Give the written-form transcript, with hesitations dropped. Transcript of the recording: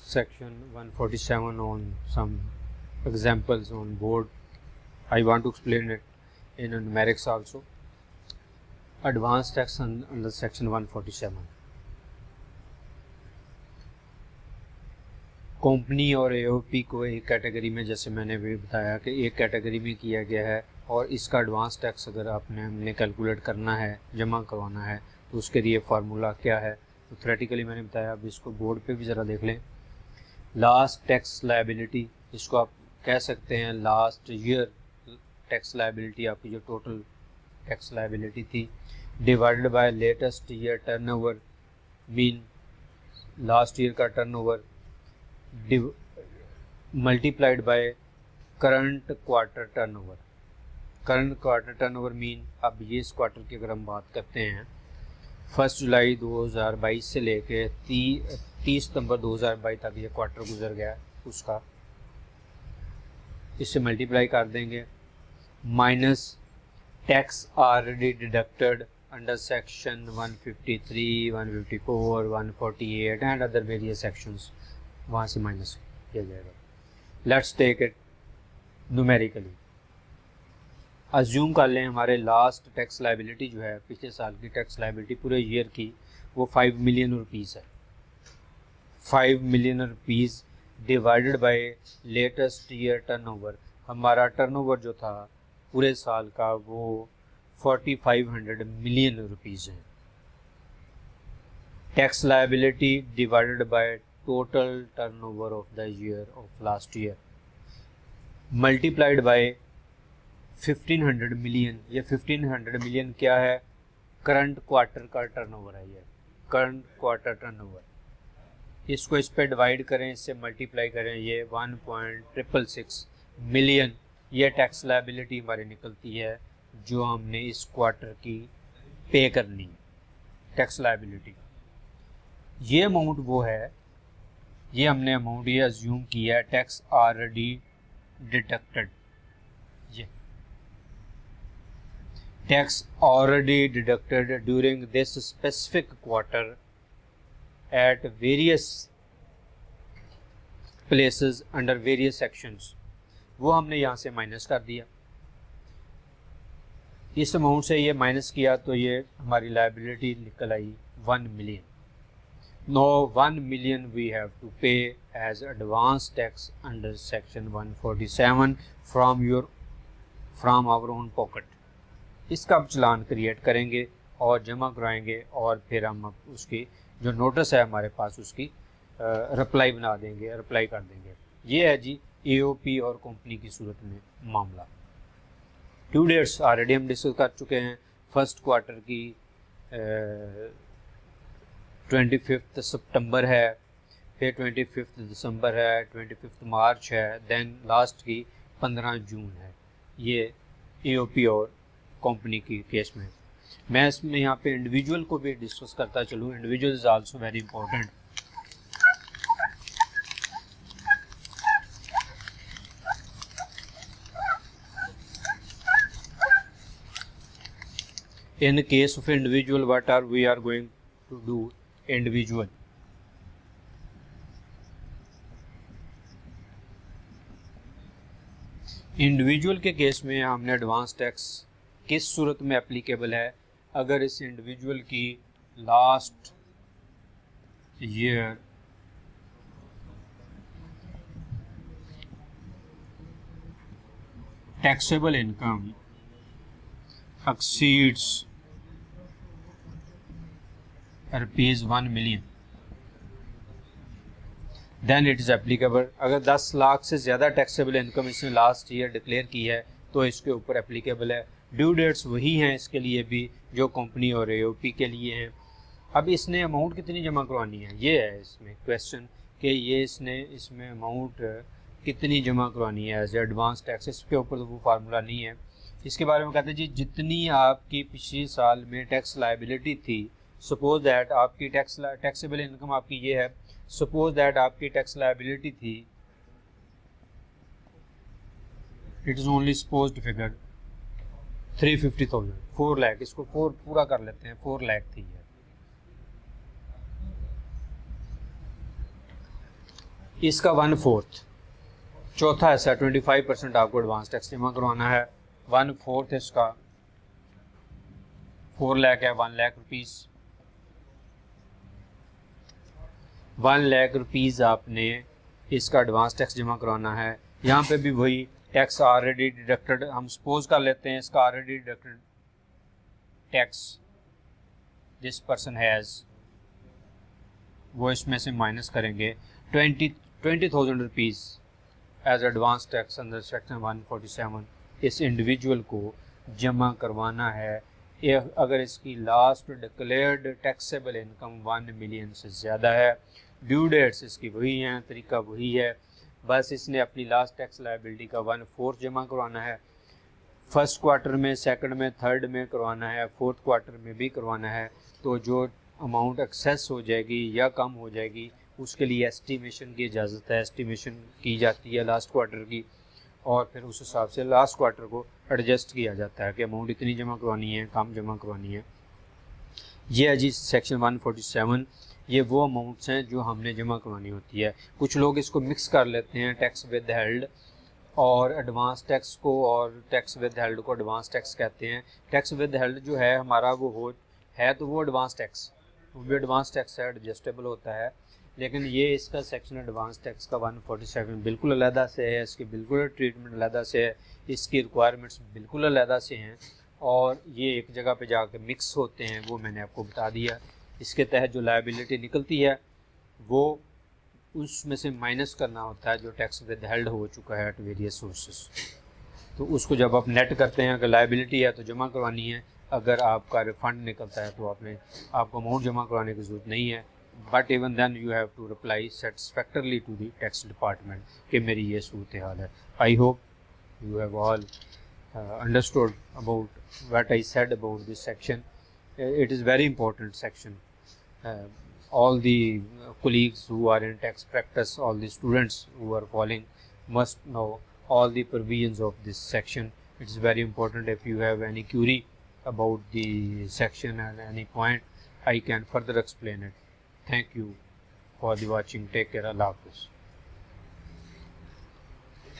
section 147 on some examples on board. I want to explain it in numerics also. Advanced tax under section 147. Company और AOP को एक category में, जैसे मैंने भी बताया कि एक कैटेगरी में किया गया है, और इसका एडवांस टैक्स अगर हमने कैलकुलेट करना है, जमा करवाना है, तो उसके लिए फार्मूला क्या है। तो थ्योरेटिकली मैंने बताया, अब इसको बोर्ड पे भी ज़रा देख लें। लास्ट टैक्स लायबिलिटी, इसको आप कह सकते हैं लास्ट ईयर टैक्स लायबिलिटी, आपकी जो टोटल टैक्स लायबिलिटी थी, divided by latest year turnover, mean last year का turnover multiplied by current quarter turnover. Current quarter turnover mean, अब ये इस क्वार्टर की अगर हम बात करते हैं 1 जुलाई 2022 से लेके 30 सितंबर 2022 तक ये क्वार्टर गुजर गया, उसका इससे मल्टीप्लाई कर देंगे, minus tax already deducted under section 153, 154, 148 and other various sections, वहाँ से माइनस किया जाएगा। Let's take it numerically. Assume कर लें हमारे लास्ट टैक्स लायबिलिटी जो है, पिछले साल की टैक्स लायबिलिटी पूरे ईयर की, वो 5 मिलियन रुपीज़ है। 5 million rupees divided by latest year turnover, हमारा टर्नओवर जो था पूरे साल का वो 4500 मिलियन रुपीज़ है। Tax liability divided by total turnover of the year of last year multiplied by 1500 million. ये 1500 मिलियन क्या है? करंट क्वार्टर का टर्नओवर है, ये करंट क्वार्टर टर्नओवर। इसको इस पर डिवाइड करें, इससे मल्टीप्लाई करें, ये 1.666 मिलियन ये टैक्स लायबिलिटी हमारी निकलती है, जो हमने इस क्वार्टर की पे करनी है टैक्स लायबिलिटी। ये अमाउंट वो है, ये हमने अमाउंट ये अज्यूम किया है टैक्स ऑलरेडी डिडक्टेड। ये tax already deducted during this specific quarter at various places under various sections, वो हमने यहाँ से माइनस कर दिया। इस अमाउंट से ये माइनस किया तो ये हमारी लायबिलिटी निकल आई 1 million. No 1 million we have to pay as advance tax under section 147 from our own pocket. इसका अब चलान क्रिएट करेंगे और जमा कराएंगे, और फिर हम उसकी जो नोटिस है हमारे पास उसकी रिप्लाई बना देंगे, रिप्लाई कर देंगे। ये है जी एओपी और कंपनी की सूरत में मामला। ड्यू डेट्स ऑलरेडी हम डिस्कस कर चुके हैं। फर्स्ट क्वार्टर की 25 सितंबर है, फिर 25 दिसंबर है, 25 मार्च है, देन लास्ट की 15 जून है। ये एओपी और कंपनी की केस में। मैं इसमें यहाँ पे इंडिविजुअल को भी डिस्कस करता चलूँ। Individual is also very important. In case of individual, what are we are going to do? Individual. Individual के केस में हमने एडवांस टैक्स किस सूरत में एप्लीकेबल है? अगर इस इंडिविजुअल की last year taxable income exceeds ₹1 million, then it is applicable. अगर 10 लाख से ज़्यादा टैक्सेबल इनकम इसने लास्ट ईयर डिक्लेयर की है तो इसके ऊपर एप्लीकेबल है। ड्यू डेट्स वही हैं इसके लिए भी जो कंपनी और एओपी के लिए हैं। अब इसने अमाउंट कितनी जमा करवानी है, ये है इसमें क्वेश्चन कि ये इसने इसमें अमाउंट कितनी जमा करवानी है एज एडवांस टैक्स। इसके ऊपर तो वो फार्मूला नहीं है। इसके बारे में कहते हैं जी, जितनी आपकी पिछले साल में टैक्स लायबिलिटी थी, सपोज दैट आपकी टैक्सेबल इनकम आपकी ये है, सपोज दैट आपकी टैक्स लायबिलिटी थी, it is only supposed figure 350,000, 4 lakh, इसको 4 पूरा कर लेते हैं, 4 लाख थी है। इसका 1/4 चौथा हिस्सा 25% आपको एडवांस टैक्स जमा करवाना है। 1/4 इसका 4 लाख है, 1 लाख रुपीज़। 1 लाख रुपीज़ आपने इसका एडवांस टैक्स जमा करवाना है। यहाँ पे भी वही टैक्स ऑलरेडी डिडक्टेड, हम सपोज कर लेते हैं इसका already deducted tax this person has, वो इसमें से माइनस करेंगे 20,000 rupees as advance tax under section 147 इस इंडिविजुअल को जमा करवाना है। अगर इसकी last declared taxable income 1 million से ज़्यादा है। ड्यू डेट्स इसकी वही हैं, तरीका वही है, बस इसने अपनी लास्ट टैक्स लायबिलिटी का 1/4 जमा करवाना है। फर्स्ट क्वार्टर में, सेकंड में, थर्ड में करवाना है, फोर्थ क्वार्टर में भी करवाना है। तो जो अमाउंट एक्सेस हो जाएगी या कम हो जाएगी उसके लिए एस्टिमेशन की इजाज़त है, एस्टिमेशन की जाती है लास्ट क्वार्टर की, और फिर उस हिसाब से लास्ट क्वार्टर को एडजस्ट किया जाता है कि अमाउंट इतनी जमा करवानी है, कम जमा करवानी है। ये है जी सेक्शन 147, ये वो अमाउंट्स हैं जो हमने जमा करवानी होती है। कुछ लोग इसको मिक्स कर लेते हैं, टैक्स विद हेल्ड और एडवांस टैक्स को, और टैक्स विद हेल्ड को एडवांस टैक्स कहते हैं। टैक्स विद हेल्ड जो है हमारा वो एडवांस टैक्स, वो भी एडवांस टैक्स है, एडजस्टेबल होता है। लेकिन ये इसका सेक्शन एडवांस टैक्स का 147 बिल्कुल अलहदा से है, इसकी बिल्कुल ट्रीटमेंट अलहदा से है, इसकी रिक्वायरमेंट्स बिल्कुल अलहदा से हैं, और ये एक जगह पे जाकर मिक्स होते हैं, वो मैंने आपको बता दिया। इसके तहत जो लायबिलिटी निकलती है वो उसमें से माइनस करना होता है जो टैक्स विद हेल्ड हो चुका है एट वेरियस सोर्सेस। तो उसको जब आप नेट करते हैं, अगर लायबिलिटी है तो जमा करवानी है, अगर आपका रिफंड निकलता है तो आपको अमाउंट जमा करवाने की ज़रूरत नहीं है। But even then you have to reply satisfactorily to the tax department कि मेरी ये सूरत हाल है। I hope you have all understood about what I said about this section. It is very important section. All the colleagues who are in tax practice, all the students who are following must know all the provisions of this section. It is very important. If you have any query about the section and any point, I can further explain it. Thank you for the watching. Take care. Allah Hafiz.